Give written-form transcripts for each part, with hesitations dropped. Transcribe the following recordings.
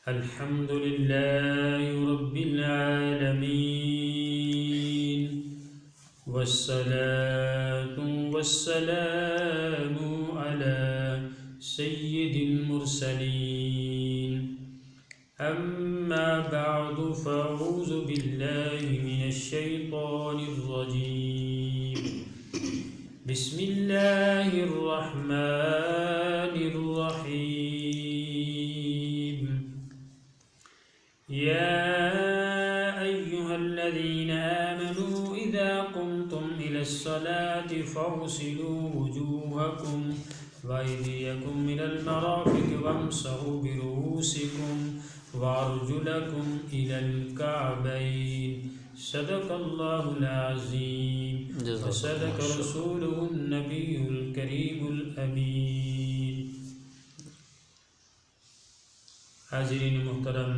الحمد لله رب العالمين والصلاة والسلام على سيد المرسلين أما بعد فأعوذ بالله من الشيطان الرجيم بسم الله الرحمن الرحيم يا أيها الذين آمنوا إذا قمتم إلى الصلاة فاغسلوا وجوهكم وأيديكم إلى المرافق وامسحوا برؤوسكم وأرجلكم إلى الكعبين صدق الله العظيم وصدق رسوله النبي الكريم الأمين. حاضرین محترم،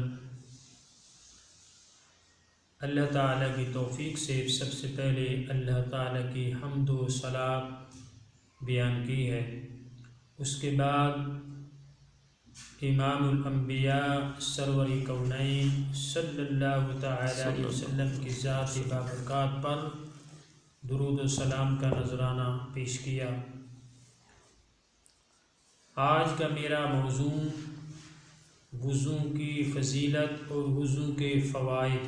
اللہ تعالیٰ کی توفیق سے سب سے پہلے اللہ تعالیٰ کی حمد و ثنا بیان کی ہے. اس کے بعد امام الانبیاء سرور کونین صلی اللہ تعالیٰ علیہ وسلم کی ذات بابرکات پر درود و سلام کا نذرانہ پیش کیا. آج کا میرا موضوع وضو کی فضیلت اور وضو کے فوائد.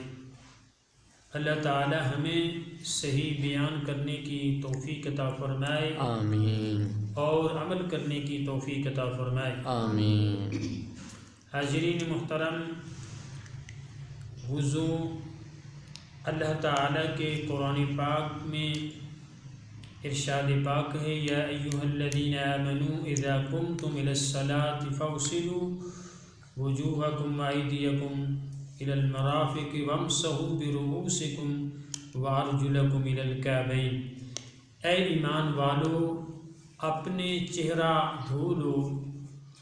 اللہ تعالی ہمیں صحیح بیان کرنے کی توفیق عطا فرمائے، آمین، اور عمل کرنے کی توفیق عطا فرمائے، آمین. حاضرین محترم، وضو اللہ تعالی کے قرآن پاک میں ارشاد پاک ہے، یا ایھا الذین آمنوا اذا قمتم الی الصلاۃ فاغسلوا وجوہکم وایدیکم الی المرافق وامسحوا برؤوسکم وارجلکم الی الکعبین. اے ایمان والو، اپنے چہرہ دھو لو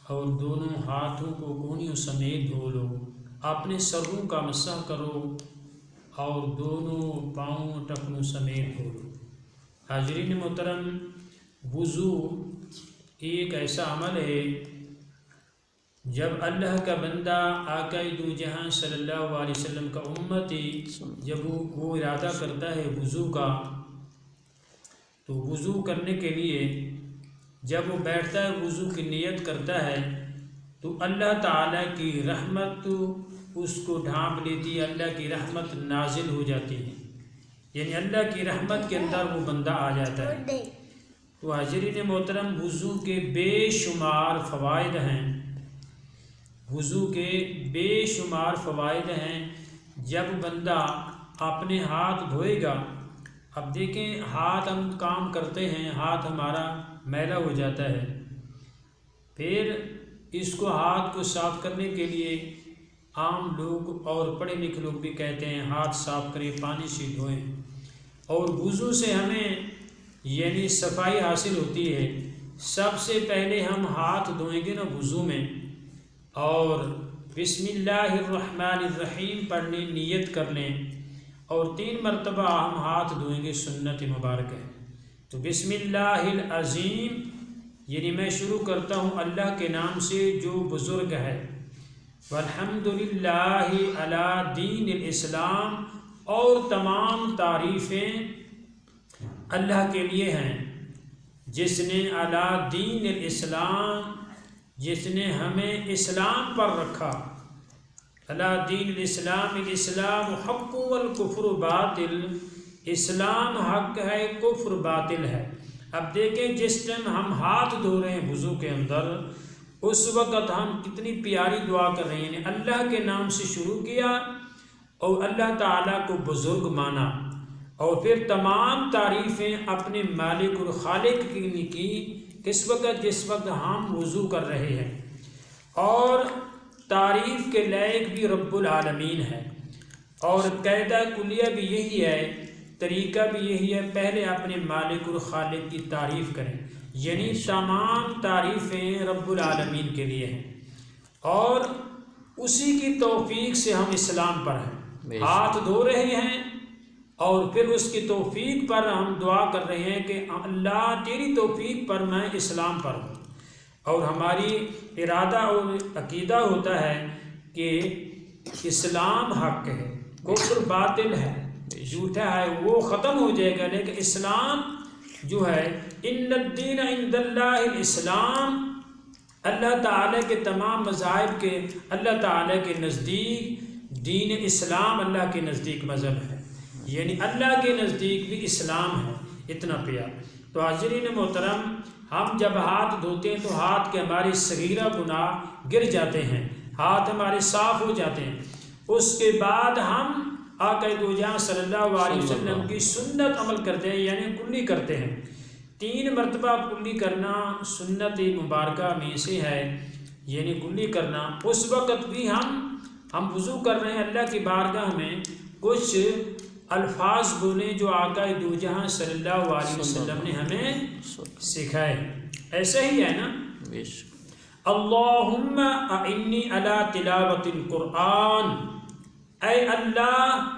اور دونوں ہاتھوں کو کونیوں سمیت دھو لو، اپنے سروں کا مسح کرو اور دونوں پاؤں ٹخنوں سمیت دھو لو. حاضرین محترم، وضو ایک ایسا عمل ہے جب اللہ کا بندہ آقا دو جہاں صلی اللہ علیہ وسلم کا امتی جب وہ ارادہ کرتا ہے وضو کا، تو وضو کرنے کے لیے جب وہ بیٹھتا ہے، وضو کی نیت کرتا ہے، تو اللہ تعالیٰ کی رحمت اس کو ڈھانپ لیتی ہے، اللہ کی رحمت نازل ہو جاتی ہے، یعنی اللہ کی رحمت کے اندر وہ بندہ آ جاتا ہے. تو حاضرین محترم، وضو کے بے شمار فوائد ہیں، وضو کے بے شمار فوائد ہیں. جب بندہ اپنے ہاتھ دھوئے گا، اب دیکھیں ہاتھ ہم کام کرتے ہیں، ہاتھ ہمارا میلا ہو جاتا ہے، پھر اس کو ہاتھ کو صاف کرنے کے لیے عام لوگ اور پڑھے لکھے لوگ بھی کہتے ہیں ہاتھ صاف کریں، پانی سے دھوئیں. اور وضو سے ہمیں یعنی صفائی حاصل ہوتی ہے. سب سے پہلے ہم ہاتھ دھوئیں گے نا وضو میں، اور بسم اللہ الرحمن الرحیم پڑھنے نیت کر لیں، اور 3 مرتبہ ہم ہاتھ دھوئیں گے، سنت مبارک ہے. تو بسم اللہ العظیم یعنی میں شروع کرتا ہوں اللہ کے نام سے جو بزرگ ہے. والحمد للہ علی دین الاسلام، اور تمام تعریفیں اللہ کے لیے ہیں جس نے علی دین الاسلام، جس نے ہمیں اسلام پر رکھا. علی دین الاسلام، الاسلام حق والکفر باطل، اسلام حق ہے، کفر باطل ہے. اب دیکھیں جس ٹائم ہم ہاتھ دھو رہے ہیں وضو کے اندر، اس وقت ہم کتنی پیاری دعا کر رہے ہیں، یعنی اللہ کے نام سے شروع کیا اور اللہ تعالیٰ کو بزرگ مانا، اور پھر تمام تعریفیں اپنے مالک اور خالق کی کس وقت؟ جس وقت ہم وضو کر رہے ہیں. اور تعریف کے لائق بھی رب العالمین ہے، اور قاعدہ کلیہ بھی یہی ہے، طریقہ بھی یہی ہے، پہلے اپنے مالک اور خالق کی تعریف کریں، یعنی تمام تعریفیں رب العالمین کے لیے ہیں، اور اسی کی توفیق سے ہم اسلام پر ہیں. ہاتھ دھو رہے ہیں اور پھر اس کی توفیق پر ہم دعا کر رہے ہیں کہ اللہ تیری توفیق پر میں اسلام پر ہوں. اور ہماری ارادہ اور عقیدہ ہوتا ہے کہ اسلام حق ہے، کفر باطل ہے، جھوٹا ہے، وہ ختم ہو جائے گا، لیکن اسلام جو ہے ان الدین عند اللہ الاسلام، اللہ تعالیٰ کے تمام مذاہب کے اللہ تعالیٰ کے نزدیک دین اسلام اللہ کے نزدیک مذہب ہے، یعنی اللہ کے نزدیک بھی اسلام ہے، اتنا پیار۔ تو حاضرین محترم، ہم جب ہاتھ دھوتے ہیں تو ہاتھ کے ہمارے صغیرہ گناہ گر جاتے ہیں، ہاتھ ہمارے صاف ہو جاتے ہیں، اس کے بعد ہم آقا دو جہاں صلی اللہ علیہ وسلم کی سنت عمل کرتے ہیں، یعنی کلی کرتے ہیں۔ 3 مرتبہ کلی کرنا سنت مبارکہ میں سے ہے، یعنی کلی کرنا۔ اس وقت بھی ہم وضو کر رہے ہیں، اللہ کی بارگاہ میں کچھ الفاظ بولیں جو آقا دو جہاں صلی اللہ علیہ وسلم نے ہمیں سکھائے۔ ایسے ہی ہے نا، اللہم اعنی علی تلاوت القرآن، اے اللہ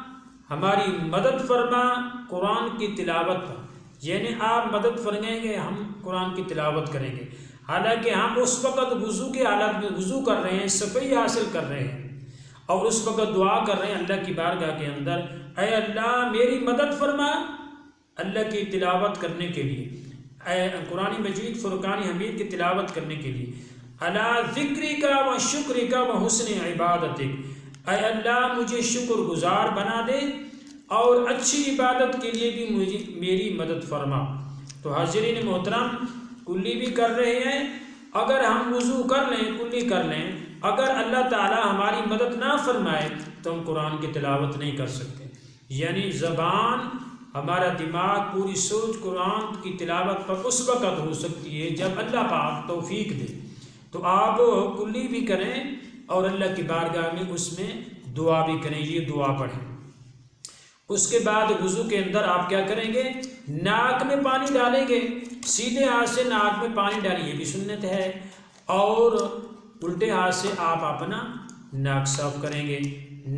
ہماری مدد فرما قرآن کی تلاوت پر، یعنی آپ مدد فرمائیں گے ہم قرآن کی تلاوت کریں گے۔ حالانکہ ہم اس وقت وضو کی حالت میں وضو کر رہے ہیں، صفائی حاصل کر رہے ہیں، اور اس وقت دعا کر رہے ہیں اللہ کی بارگاہ کے اندر، اے اللہ میری مدد فرما اللہ کی تلاوت کرنے کے لیے، اے قرآن مجید فرقان حمید کی تلاوت کرنے کے لیے، علی ذکرک و شکرک و حسن عبادتک، اے اللہ مجھے شکر گزار بنا دے اور اچھی عبادت کے لیے بھی مجھے میری مدد فرما۔ تو حاضرین محترم، کلی بھی کر رہے ہیں، اگر ہم وضو کر لیں کلی کر لیں، اگر اللہ تعالی ہماری مدد نہ فرمائے تو ہم قرآن کی تلاوت نہیں کر سکتے، یعنی زبان ہمارا دماغ پوری سوچ قرآن کی تلاوت پر اس وقت ہو سکتی ہے جب اللہ پاک توفیق دے۔ تو آپ کلی بھی کریں اور اللہ کی بارگاہ میں اس میں دعا بھی کریں، یہ دعا پڑھیں۔ اس کے بعد وضو کے اندر آپ کیا کریں گے؟ ناک میں پانی ڈالیں گے، سیدھے ہاتھ سے ناک میں پانی ڈالیں، یہ بھی سنت ہے، اور الٹے ہاتھ سے آپ اپنا ناک صاف کریں گے۔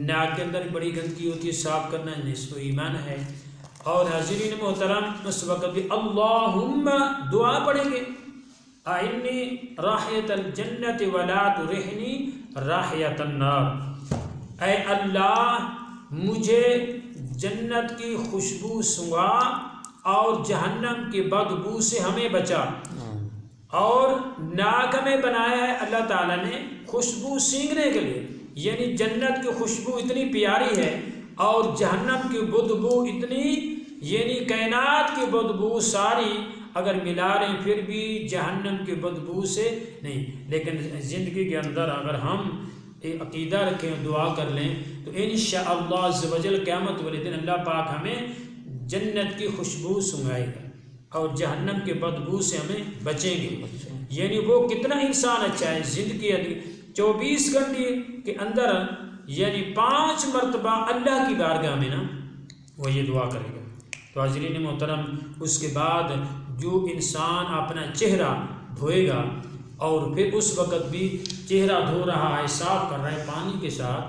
ناک کے اندر بڑی گندگی ہوتی ہے، صاف کرنا نصف ایمان ہے۔ اور حاضرین محترم، اس وقت بھی اللہم دعا پڑھیں گے، اعنی راحیت الجنت ولا ترحنی راحیت النار، اے اللہ مجھے جنت کی خوشبو سنگا اور جہنم کی بدبو سے ہمیں بچا۔ اور ناک میں بنایا ہے اللہ تعالیٰ نے خوشبو سینگنے کے لیے، یعنی جنت کی خوشبو اتنی پیاری ہے اور جہنم کی بدبو اتنی، یعنی کائنات کی بدبو ساری اگر ملا رہے ہیں پھر بھی جہنم کی بدبو سے نہیں۔ لیکن زندگی کے اندر اگر ہم عقیدہ رکھیں، دعا کر لیں، تو انشاءاللہ عز و جل قیامت والے دن اللہ پاک ہمیں جنت کی خوشبو سنگائے گا اور جہنم کے بدبو سے ہمیں بچیں گے۔ یعنی وہ کتنا انسان اچھا ہے، زندگی 24 گھنٹے کے اندر یعنی 5 مرتبہ اللہ کی بارگاہ میں نا وہ یہ دعا کرے گا۔ تو حاضرین محترم، اس کے بعد جو انسان اپنا چہرہ دھوئے گا اور پھر اس وقت بھی چہرہ دھو رہا ہے، صاف کر رہا ہے پانی کے ساتھ،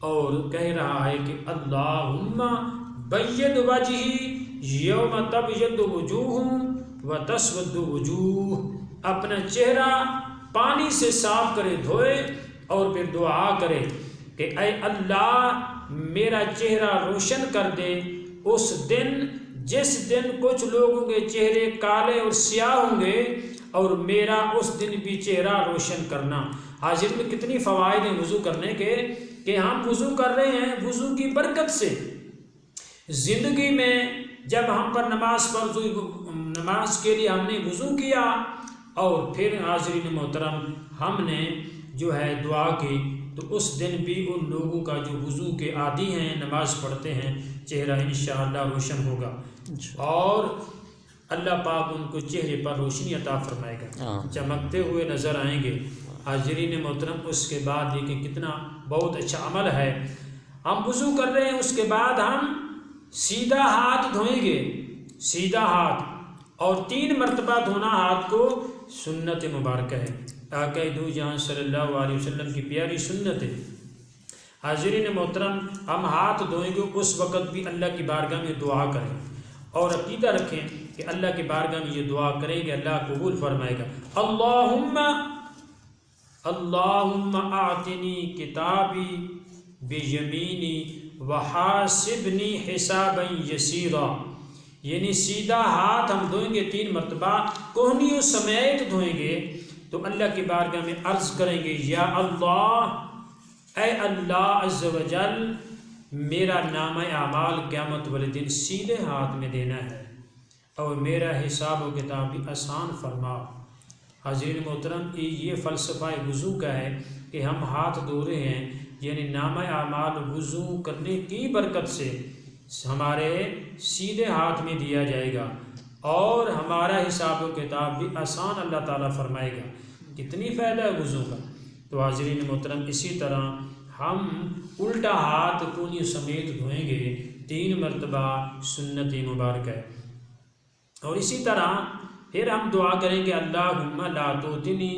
اور کہہ رہا ہے کہ اللہم بید وجہی یوم تبید وجوہ و تسود وجوہ، اپنا چہرہ پانی سے صاف کرے، دھوئے، اور پھر دعا کرے کہ اے اللہ میرا چہرہ روشن کر دے اس دن جس دن کچھ لوگوں کے چہرے کالے اور سیاہ ہوں گے، اور میرا اس دن بھی چہرہ روشن کرنا۔ حاضر میں کتنی فوائد ہیں وضو کرنے کے، کہ ہم وضو کر رہے ہیں، وضو کی برکت سے زندگی میں جب ہم پر نماز کے لیے ہم نے وضو کیا اور پھر حاضرین محترم ہم نے جو ہے دعا کی، تو اس دن بھی ان لوگوں کا جو وضو کے عادی ہیں، نماز پڑھتے ہیں، چہرہ انشاءاللہ روشن ہوگا اور اللہ پاک ان کو چہرے پر روشنی عطا فرمائے گا، چمکتے ہوئے نظر آئیں گے۔ حاضرین محترم، اس کے بعد یہ کہ کتنا بہت اچھا عمل ہے، ہم وضو کر رہے ہیں، اس کے بعد ہم سیدھا ہاتھ دھوئیں گے، سیدھا ہاتھ، اور 3 مرتبہ دھونا ہاتھ کو سنت مبارکہ ہے، آقا دو جہاں صلی اللہ علیہ وسلم کی پیاری سنت ہے۔ حاضرین محترم، ہم ہاتھ دھوئیں گے، اس وقت بھی اللہ کی بارگاہ میں دعا کریں اور عقیدہ رکھیں کہ اللہ کی بارگاہ میں یہ دعا کریں گے، اللہ قبول فرمائے گا۔ اللہم اللہم اعطنی کتابی بیمینی وحاسبنی حسابا یسیرا، یعنی سیدھا ہاتھ ہم دھوئیں گے 3 مرتبہ، کوہنیوں سمیت دھوئیں گے، تو اللہ کی بارگاہ میں عرض کریں گے یا اللہ، اے اللہ عز و جل، میرا نامہ اعمال قیامت والے دن سیدھے ہاتھ میں دینا ہے اور میرا حساب و کتاب بھی آسان فرما۔ حاضرین محترم، یہ فلسفہ وضو کا ہے کہ ہم ہاتھ دھو رہے ہیں، یعنی نامہ اعمال وضو کرنے کی برکت سے ہمارے سیدھے ہاتھ میں دیا جائے گا اور ہمارا حساب و کتاب بھی آسان اللہ تعالیٰ فرمائے گا۔ کتنی فائدہ ہے وضو کا۔ تو حاضرین محترم، اسی طرح ہم الٹا ہاتھ کونی سمیت دھوئیں گے 3 مرتبہ، سنت مبارک ہے۔ اور اسی طرح پھر ہم دعا کریں گے اللہم لا توتنی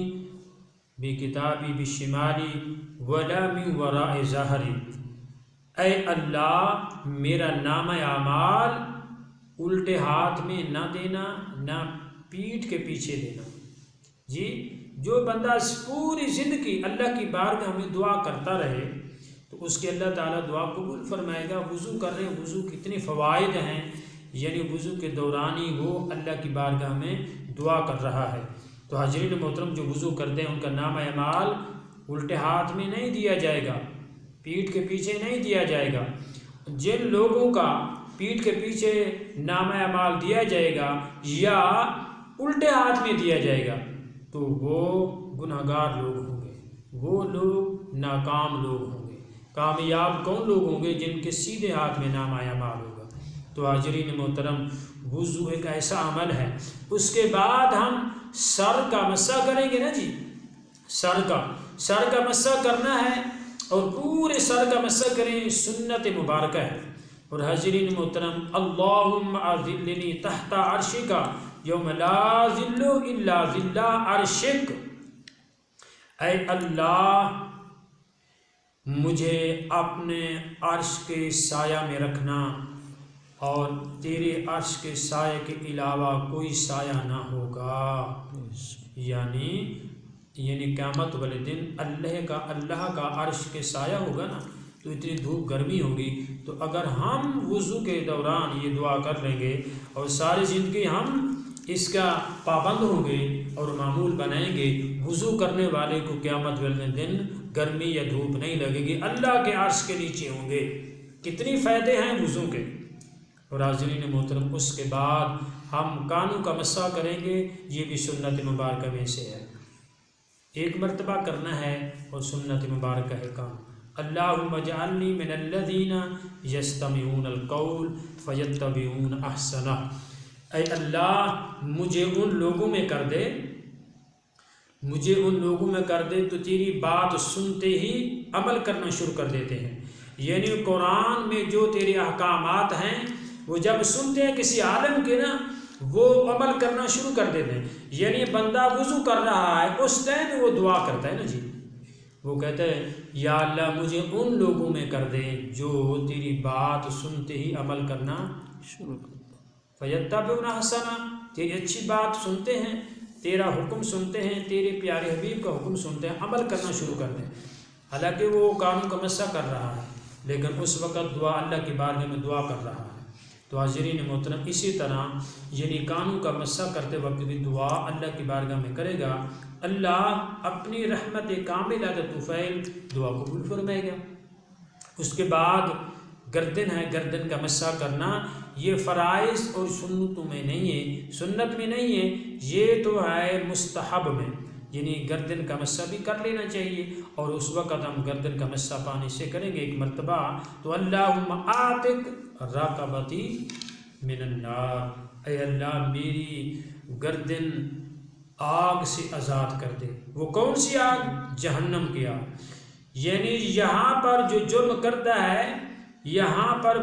بکتابی بشمالی ولا من وراء ظہری، اے اللہ میرا نامہ اعمال الٹے ہاتھ میں نہ دینا، نہ پیٹھ کے پیچھے دینا۔ جی، جو بندہ پوری زندگی اللہ کی بارگاہ میں دعا کرتا رہے تو اس کے اللہ تعالیٰ دعا قبول فرمائے گا۔ وضو کر رہے ہیں، وضو کتنی فوائد ہیں، یعنی وضو کے دوران ہی وہ اللہ کی بارگاہ میں دعا کر رہا ہے۔ تو حاضرین محترم، جو وضو کرتے ہیں ان کا نامہ اعمال الٹے ہاتھ میں نہیں دیا جائے گا، پیٹھ کے پیچھے نہیں دیا جائے گا۔ جن لوگوں کا پیٹھ کے پیچھے نامہ اعمال دیا جائے گا یا الٹے ہاتھ میں دیا جائے گا تو وہ گنہگار لوگ ہوں گے، وہ لوگ ناکام لوگ ہوں گے۔ کامیاب کون لوگ ہوں گے؟ جن کے سیدھے ہاتھ میں نامہ اعمال ہوگا۔ تو حاضرین محترم، وضو ایک ایسا عمل ہے۔ اس کے بعد ہم سر کا مسح کریں گے نا جی، سر کا مسح کرنا ہے اور پورے سر کا مسح کریں، سنت مبارکہ ہے۔ اور حاضرین محترم، اللہم اظلنی تحت عرشک یوم لا ظل الا ظل عرشک، اے اللہ مجھے اپنے عرش کے سایہ میں رکھنا اور تیرے عرش کے سایہ کے علاوہ کوئی سایہ نہ ہوگا۔ یعنی قیامت والے دن اللہ کا عرش کے سایہ ہوگا نا، تو اتنی دھوپ گرمی ہوگی۔ تو اگر ہم وضو کے دوران یہ دعا کر لیں گے اور ساری زندگی ہم اس کا پابند ہوں گے اور معمول بنائیں گے، وضو کرنے والے کو قیامت والے دن گرمی یا دھوپ نہیں لگے گی، اللہ کے عرش کے نیچے ہوں گے۔ کتنی فائدے ہیں وضو کے۔ اور حاضرین محترم، اس کے بعد ہم کانوں کا مسح کریں گے، یہ بھی سنت مبارکہ میں سے ہے، 1 مرتبہ کرنا ہے اور سنت مبارکہ ہے کان۔ اللہم اجعلنی من الذین یستمعون القول فیتبعون احسنہ، اے اللہ مجھے ان لوگوں میں کر دے تو تیری بات سنتے ہی عمل کرنا شروع کر دیتے ہیں۔ یعنی قرآن میں جو تیرے احکامات ہیں وہ جب سنتے ہیں کسی عالم کے نا، وہ عمل کرنا شروع کر دیتے ہیں۔ یعنی بندہ وضو کر رہا ہے، اس ٹائم وہ دعا کرتا ہے نا جی، وہ کہتا ہے یا اللہ مجھے ان لوگوں میں کر دے جو تیری بات سنتے ہی عمل کرنا شروع کر دے۔ فیتبعون احسنہ، تیری اچھی بات سنتے ہیں، تیرا حکم سنتے ہیں، تیرے پیارے حبیب کا حکم سنتے ہیں، عمل کرنا شروع کر دیں۔ حالانکہ وہ کانوں کا مسح کر رہا ہے لیکن اس وقت دعا اللہ کی بارگاہ میں دعا کر رہا ہے۔ تو حاضرین محترم، اسی طرح یعنی کانوں کا مسح کرتے وقت بھی دعا اللہ کی بارگاہ میں کرے گا، اللہ اپنی رحمت کاملہ طفیل دعا قبول فرمائے گا۔ اس کے بعد گردن ہے، گردن کا مسح کرنا یہ فرائض اور سنتوں میں نہیں ہے، سنت میں نہیں ہے، یہ تو ہے مستحب میں، یعنی گردن کا مسح بھی کر لینا چاہیے۔ اور اس وقت ہم گردن کا مسح پانی سے کریں گے 1 مرتبہ تو اللہم آتک رقبتی من النار، اے اللہ میری گردن آگ سے آزاد کر دے۔ وہ کون سی آگ؟ جہنم کی آگ۔ یعنی یہاں پر جو جرم کرتا ہے، یہاں پر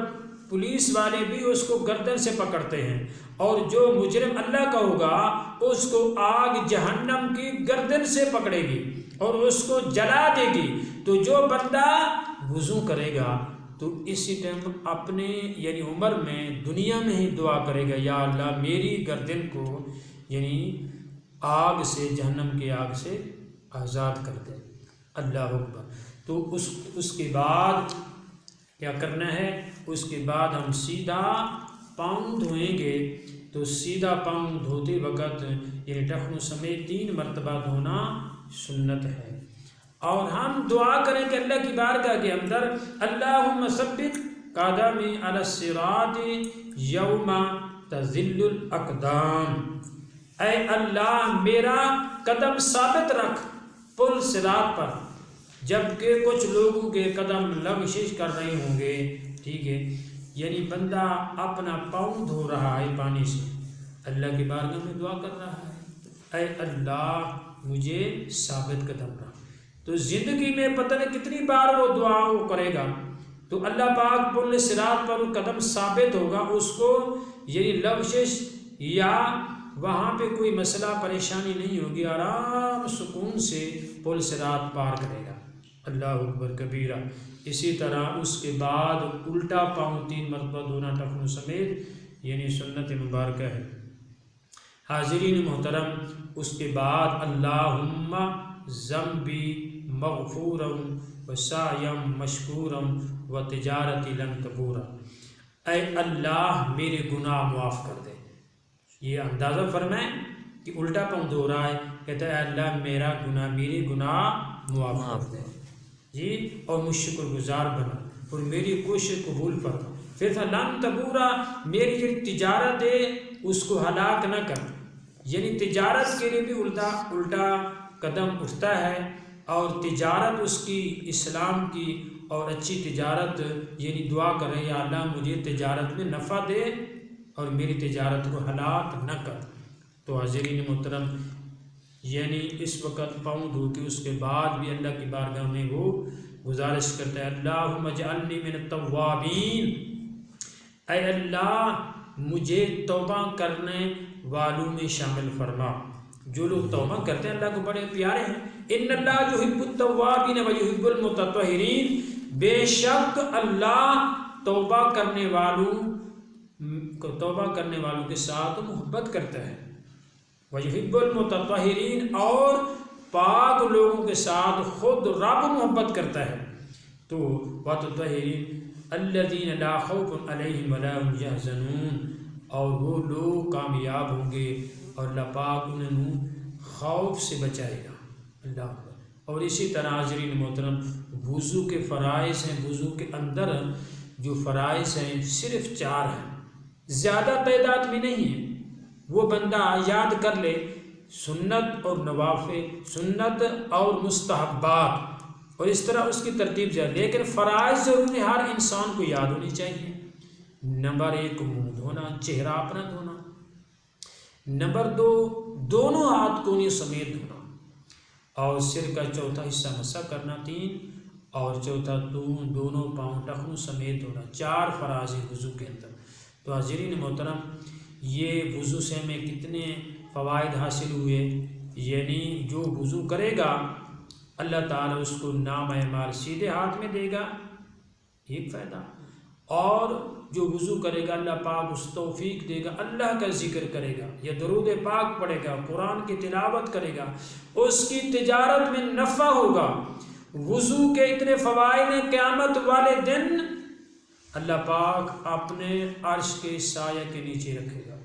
پولیس والے بھی اس کو گردن سے پکڑتے ہیں، اور جو مجرم اللہ کا ہوگا اس کو آگ جہنم کی گردن سے پکڑے گی اور اس کو جلا دے گی۔ تو جو بندہ وضو کرے گا تو اسی ٹائم اپنے یعنی عمر میں دنیا میں ہی دعا کرے گا یا اللہ میری گردن کو یعنی آگ سے، جہنم کی آگ سے آزاد کر دے۔ اللہ اکبر۔ تو اس کے بعد کیا کرنا ہے؟ اس کے بعد ہم سیدھا پاؤں دھوئیں گے۔ تو سیدھا پاؤں دھوتے وقت یعنی ٹخنوں سمیت 3 مرتبہ دھونا سنت ہے۔ اور ہم دعا کریں کہ اللہ کی بارگاہ کے اندر اللہم ثبت قدمی علی الصراط یوم تزل الاقدام، اے اللہ میرا قدم ثابت رکھ پل صراط پر، جبکہ کچھ لوگوں کے قدم لغزش کر رہے ہوں گے۔ ٹھیک ہے، یعنی بندہ اپنا پاؤں دھو رہا ہے پانی سے، اللہ کی بارگاہ میں دعا کر رہا ہے اے اللہ مجھے ثابت قدم رکھ۔ تو زندگی میں پتہ نہیں کتنی بار وہ دعا وہ کرے گا، تو اللہ پاک پل صراط پر قدم ثابت ہوگا، اس کو یعنی لغزش یا وہاں پہ کوئی مسئلہ پریشانی نہیں ہوگی، آرام سکون سے پل صراط پار کرے گا۔ اللہ اکبر کبیرہ۔ اسی طرح اس کے بعد الٹا پاؤں 3 مرتبہ دھونا ٹخنوں سمیت یعنی سنت مبارکہ ہے۔ حاضرین محترم، اس کے بعد اللہم ذنبی مغفورا وسعیم مشکورا وتجارتی لن تبورا، اے اللہ میرے گناہ معاف کر دے۔ یہ اندازہ فرمائیں کہ الٹا پاؤں دھو رہا ہے، کہتا ہے اللہ میرے گناہ معاف کر دے جی، اور مجھ شکر گزار بنا اور میری کوشش قبول فرما۔ پھر لن تبورا، میری جو تجارت ہے اس کو ہلاک نہ کر، یعنی تجارت کے لیے بھی الٹا قدم اٹھتا ہے، اور تجارت اس کی اسلام کی اور اچھی تجارت یعنی دعا کرے یا اللہ مجھے تجارت میں نفع دے اور میری تجارت کو ہلاک نہ کر۔ تو حاضرین محترم، یعنی اس وقت پاؤں دھو کے اس کے بعد بھی اللہ کی بارگاہ میں وہ گزارش کرتا ہے اللہم اجعلنی من التوابین، اے اللہ مجھے توبہ کرنے والوں میں شامل فرما۔ جو لوگ توبہ کرتے ہیں اللہ کو بڑے پیارے ہیں، ان اللہ یحب التوابین ویحب المتطہرین، بے شک اللہ توبہ کرنے والوں کے ساتھ محبت کرتا ہے، ویحب المتطہرین، اور پاک لوگوں کے ساتھ خود رب محبت کرتا ہے۔ تو وتطہرین الذین لا خوف علیہم ولا هم یحزنون، اور وہ لوگ کامیاب ہوں گے اور اللہ پاک انہیں خوف سے بچائے گا۔ اللہ۔ اور اسی طرح حاضرین محترم، وضو کے فرائض ہیں، وضو کے اندر جو فرائض ہیں صرف 4 ہیں، زیادہ تعداد میں نہیں ہیں، وہ بندہ یاد کر لے، سنت اور نوافل، سنت اور مستحبات، اور اس طرح اس کی ترتیب جائے، لیکن فرائض ضرور ہر انسان کو یاد ہونی چاہیے۔ نمبر 1 منہ دھونا، چہرہ اپنا دھونا۔ نمبر 2 دونوں ہاتھ کونی سمیت دھونا، اور سر کا چوتھا حصہ مسح کرنا۔ 3 اور چوتھا دونوں پاؤں ٹخنوں سمیت دھونا۔ 4 فرائض وضو کے اندر۔ تو حاضرین محترم، یہ وضو سے ہمیں کتنے فوائد حاصل ہوئے؟ یعنی جو وضو کرے گا اللہ تعالیٰ اس کو نام اعمال سیدھے ہاتھ میں دے گا، ایک فائدہ، اور جو وضو کرے گا اللہ پاک اس توفیق دے گا، اللہ کا ذکر کرے گا یا درود پاک پڑھے گا، قرآن کی تلاوت کرے گا، اس کی تجارت میں نفع ہوگا۔ وضو کے اتنے فوائد ہیں، قیامت والے دن اللہ پاک اپنے عرش کے سایہ کے نیچے رکھے گا،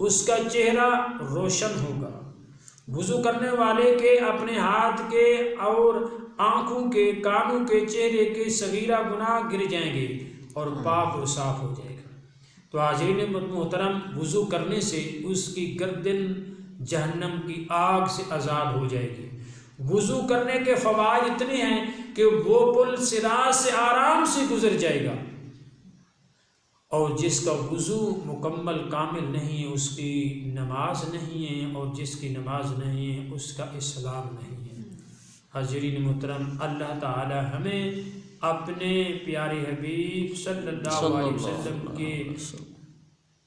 اس کا چہرہ روشن ہوگا۔ وضو کرنے والے کے اپنے ہاتھ کے اور آنکھوں کے، کانوں کے، چہرے کے صغیرہ گناہ گر جائیں گے اور پاک و صاف ہو جائے گا۔ تو حاضرین محترم، وضو کرنے سے اس کی گردن جہنم کی آگ سے آزاد ہو جائے گی۔ وضو کرنے کے فوائد اتنے ہیں کہ وہ پل صراط سے آرام سے گزر جائے گا، اور جس کا وضو مکمل کامل نہیں ہے اس کی نماز نہیں ہے، اور جس کی نماز نہیں ہے اس کا اسلام نہیں ہے۔ حاضرین محترم، اللہ تعالی ہمیں اپنے پیارے حبیب صلی اللہ علیہ وسلم کے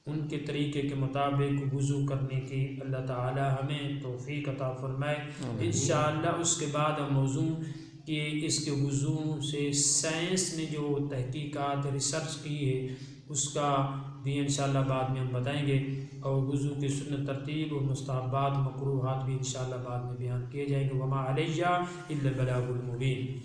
ان کے طریقے کے مطابق وضو کرنے کی اللہ تعالی ہمیں توفیق عطا فرمائے۔ انشاءاللہ اس کے بعد ہم موضوع کہ اس کے وضو سے سائنس نے جو تحقیقات ریسرچ کی ہے اس کا بھی انشاءاللہ بعد میں ہم بتائیں گے، اور وضو کی سنت ترتیب اور مستحبات مکروہات بھی انشاءاللہ بعد میں بیان کیے جائیں گے۔ وما علیہ الا البلاغ المبین۔